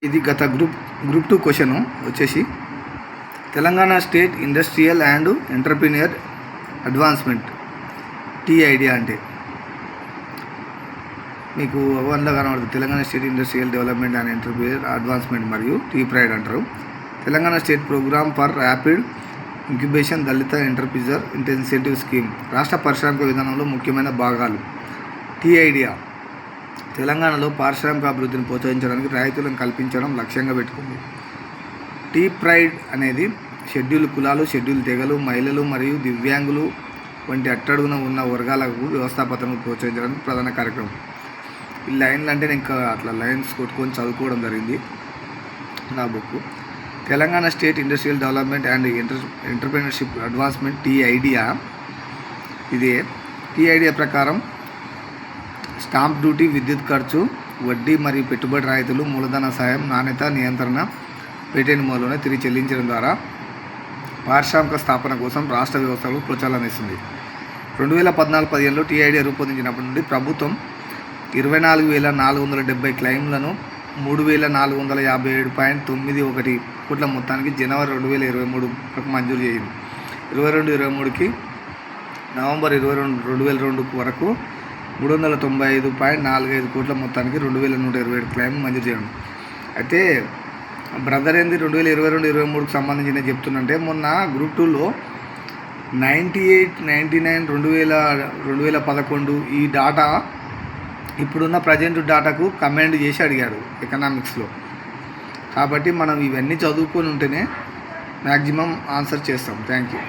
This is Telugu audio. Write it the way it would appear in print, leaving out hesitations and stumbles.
ఇది గత గ్రూప్ 2 క్వశ్చన్ వచ్చేసి Telangana state industrial and entrepreneur advancement T IDEA అంటే మీకు వన్లో కనబడుతుంది. Telangana state industrial development and entrepreneur advancement మరియు టీప్రైడ్ అంటారు. Telangana state programme for rapid incubation Dalit enterpriser incentive scheme రాష్ట్ర పారిశ్రామిక విధానంలో ముఖ్యమైన భాగాలు. టీఐడియా తెలంగాణలో పారిశ్రామిక అభివృద్ధిని ప్రోత్సహించడానికి రాయితీలను కల్పించడం లక్ష్యంగా పెట్టుకుంది. టీప్రైడ్ అనేది షెడ్యూల్ కులాలు, షెడ్యూల్ తెగలు, మహిళలు మరియు దివ్యాంగులు వంటి అట్టడుగున ఉన్న వర్గాలకు వ్యవస్థాపకతను ప్రోత్సహించడానికి ప్రధాన కార్యక్రమం. ఈ లైన్లు అంటే నేను ఇంకా అట్లా లైన్స్ కొట్టుకొని చదువుకోవడం జరిగింది నా book. Telangana state industrial development and entrepreneurship advancement T IDEA ఇదే. టీఐడియా ప్రకారం స్టాంప్ డ్యూటీ, విద్యుత్ ఖర్చు, వడ్డీ మరియు పెట్టుబడి రాయితీలు, మూలధన సాయం, నాణ్యత నియంత్రణ, పేటెంట్ మొదలునే తిరిగి చెల్లించడం ద్వారా పారిశ్రామిక స్థాపన కోసం రాష్ట్ర వ్యవస్థలకు ప్రోత్సాహం ఇస్తుంది. 2014-15లో టీఐడియా రూపొందించినప్పటి నుండి ప్రభుత్వం 24,470 క్లెయిమ్లను 3,457.91 కోట్ల మొత్తానికి జనవరి 2023 వరకు మంజూరు చేసింది. 22-23కి నవంబర్ 22, 2002 వరకు 395.45 కోట్ల మొత్తానికి 2,127 క్లెయిమ్ మంజూరు చేయడం. అయితే బ్రదర్ ఏంది 2022-23కి సంబంధించిన చెప్తున్నంటే మొన్న గ్రూప్ 2లో 98, 99, 2011 ఈ డాటా ఇప్పుడున్న ప్రజెంట్ డాటాకు కమెంట్ చేసి అడిగాడు ఎకనామిక్స్లో. కాబట్టి మనం ఇవన్నీ చదువుకొని ఉంటేనే మ్యాక్సిమం ఆన్సర్ చేస్తాం. Thank you.